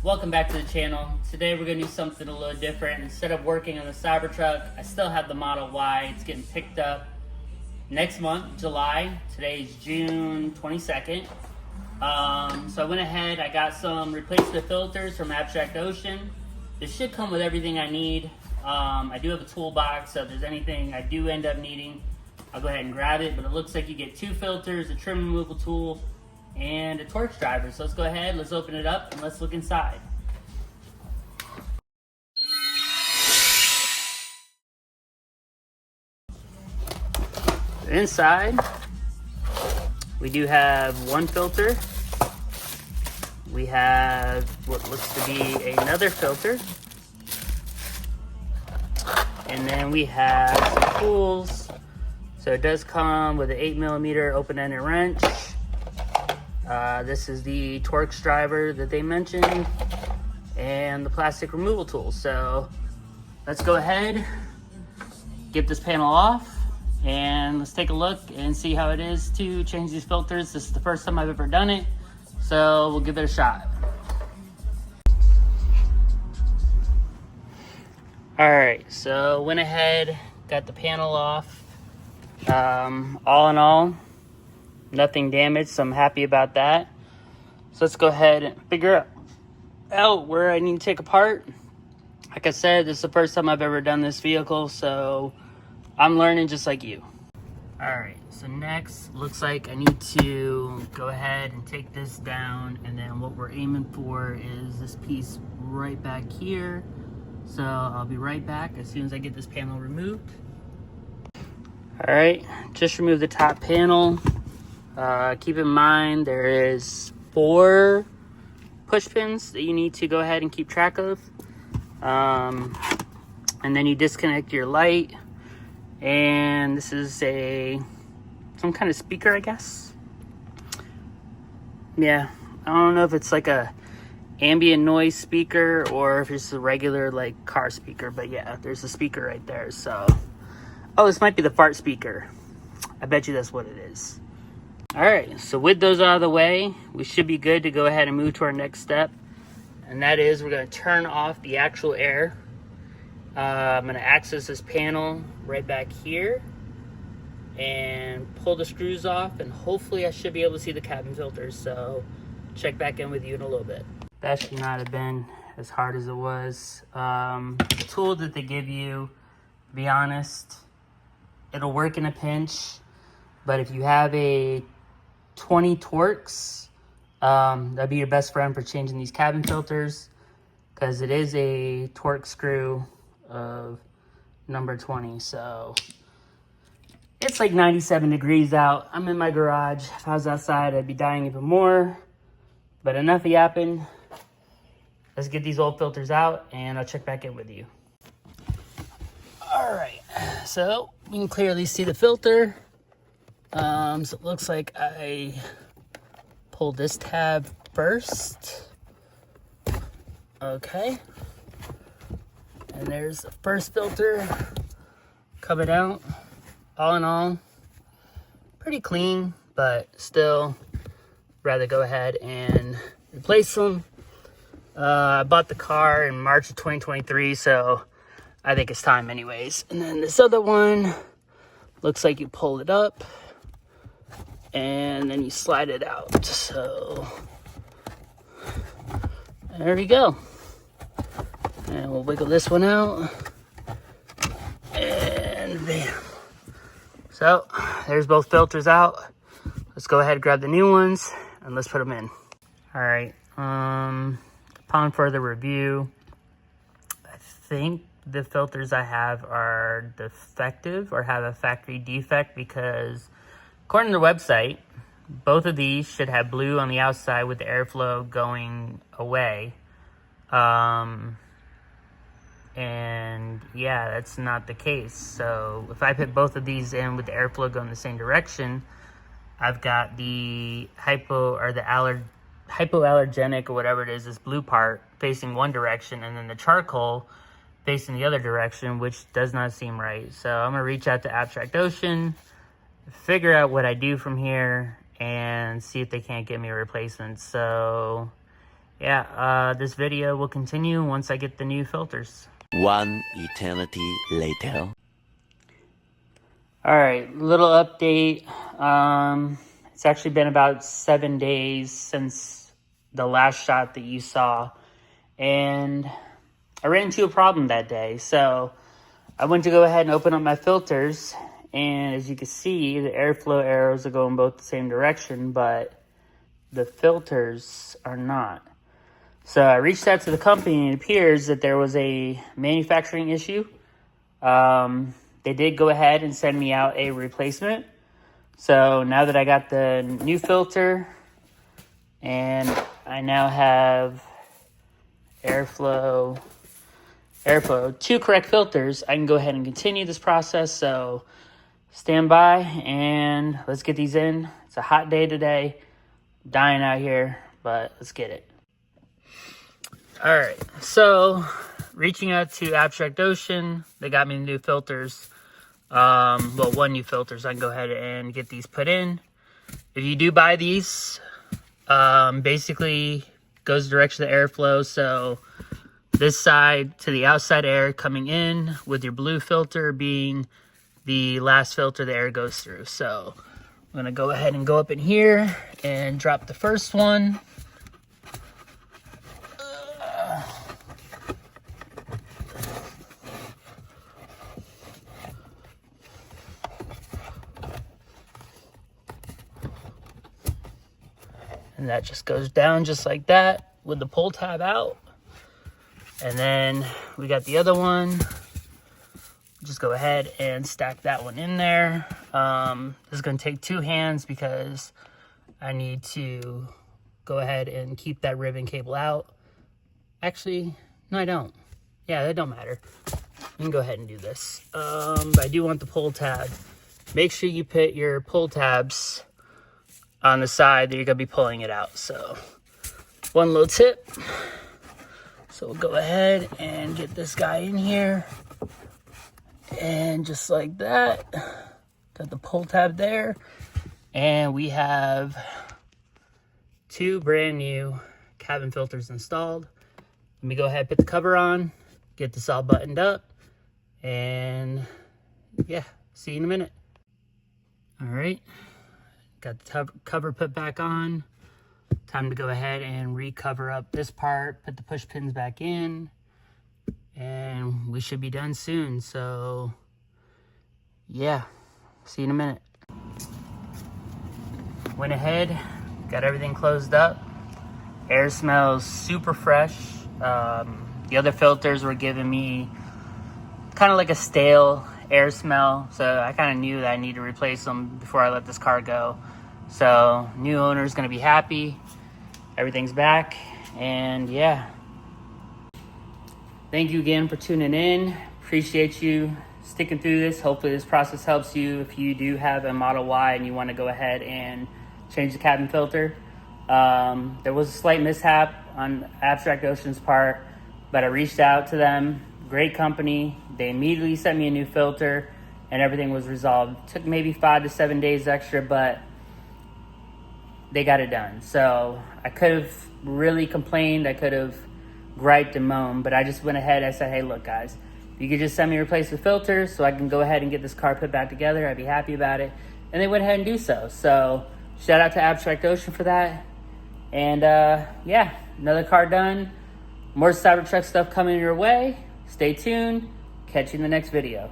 Welcome back to the channel. Today we're going to do something a little different. Instead of working on the Cybertruck, I still have the Model Y. It's getting picked up next month, July. Today's June 22nd. So I went ahead, I got some replacement filters from Abstract Ocean. This should come with everything I need. I do have a toolbox, so if there's anything I do end up needing, I'll go ahead and grab it. But it looks like you get 2 filters, a trim removal tool, and a torch driver. So let's go ahead, let's open it up, and let's look inside. Inside, we do have 1 filter. We have what looks to be another filter. And then we have some tools. So it does come with an 8mm open-ended wrench. This is the torque driver that they mentioned, and the plastic removal tool. So let's go ahead, get this panel off, and let's take a look and see how it is to change these filters. This is the first time I've ever done it, so we'll give it a shot. Alright, so went ahead, got the panel off. All in all, nothing damaged, so I'm happy about that. So let's go ahead and figure out where I need to take apart. Like I said, this is the first time I've ever done this vehicle, so I'm learning just like you. Alright, so next, looks like I need to go ahead and take this down, and then what we're aiming for is this piece right back here. So I'll be right back as soon as I get this panel removed. Alright, just remove the top panel. Keep in mind there is 4 push pins that you need to go ahead and keep track of. And then you disconnect your light. And this is some kind of speaker, I guess. Yeah, I don't know if it's like a ambient noise speaker or if it's a regular like car speaker, but yeah, there's a speaker right there. So, oh, this might be the fart speaker. I bet you that's what it is. All right, so with those out of the way, we should be good to go ahead and move to our next step, and that is we're going to turn off the actual air. I'm going to access this panel right back here and pull the screws off, and hopefully I should be able to see the cabin filters. So check back in with you in a little bit. That should not have been as hard as it was. The tool that they give you, to be honest, it'll work in a pinch, but if you have a 20 Torx, that'd be your best friend for changing these cabin filters, because it is a Torx screw of number 20. So it's like 97 degrees out. I'm in my garage. If I was outside, I'd be dying even more. But enough yapping. Let's get these old filters out, and I'll check back in with you. All right, so you can clearly see the filter. So it looks like I pulled this tab first. Okay. And there's the first filter coming out. All in all, pretty clean, but still rather go ahead and replace them. I bought the car in March of 2023, so I think it's time anyways. And then this other one looks like you pull it up and then you slide it out. So there we go. And we'll wiggle this one out. And bam. So there's both filters out. Let's go ahead and grab the new ones and let's put them in. All right. Upon further review, I think the filters I have are defective or have a factory defect, because according to the website, both of these should have blue on the outside with the airflow going away. And yeah, that's not the case. So if I put both of these in with the airflow going the same direction, I've got the hypoallergenic or whatever it is, this blue part facing one direction, and then the charcoal facing the other direction, which does not seem right. So I'm gonna reach out to Abstract Ocean, figure out what I do from here, and see if they can't get me a replacement. So yeah, this video will continue once I get the new filters. One eternity later. All right, little update. It's actually been about 7 days since the last shot that you saw, and I ran into a problem that day. So I went to go ahead and open up my filters, and as you can see, the airflow arrows are going both the same direction, but the filters are not. So I reached out to the company, and it appears that there was a manufacturing issue. They did go ahead and send me out a replacement. So now that I got the new filter and I now have airflow, 2 correct filters, I can go ahead and continue this process. So stand by and let's get these in. It's a hot day today, dying out here, but let's get it. All right, so reaching out to Abstract Ocean, they got me the new filters. Well, 1 new filter, so I can go ahead and get these put in. If you do buy these, basically goes direction of the airflow. So this side to the outside air coming in, with your blue filter being the last filter the air goes through. So I'm gonna go ahead and go up in here and drop the first one. And that just goes down just like that with the pull tab out. And then we got the other one. Just go ahead and stack that one in there. This is going to take 2 hands because I need to go ahead and keep that ribbon cable out. Actually, no, I don't. Yeah, that don't matter. You can go ahead and do this. But I do want the pull tab. Make sure you put your pull tabs on the side that you're going to be pulling it out. So one little tip. So we'll go ahead and get this guy in here. And just like that, got the pull tab there. And we have 2 brand new cabin filters installed. Let me go ahead and put the cover on, get this all buttoned up, and yeah, see you in a minute. All right. Got the cover put back on. Time to go ahead and recover up this part, put the push pins back in, and we should be done soon. So yeah, see you in a minute. Went ahead, got everything closed up. Air smells super fresh. The other filters were giving me kind of like a stale air smell, so I kind of knew that I needed to replace them before I let this car go. So new owner is going to be happy. Everything's back, and yeah. Thank you again for tuning in. Appreciate you sticking through this. Hopefully this process helps you if you do have a Model Y and you want to go ahead and change the cabin filter. There was a slight mishap on Abstract Ocean's part, but I reached out to them. Great company. They immediately sent me a new filter and everything was resolved. Took maybe 5 to 7 days extra, but they got it done. So I could have really complained. I could have griped and moaned, but I just went ahead. I said, hey, look, guys, if you could just send me replacement filters so I can go ahead and get this car put back together, I'd be happy about it. And they went ahead and do so. So shout out to Abstract Ocean for that. And yeah, another car done. More Cybertruck stuff coming your way. Stay tuned. Catch you in the next video.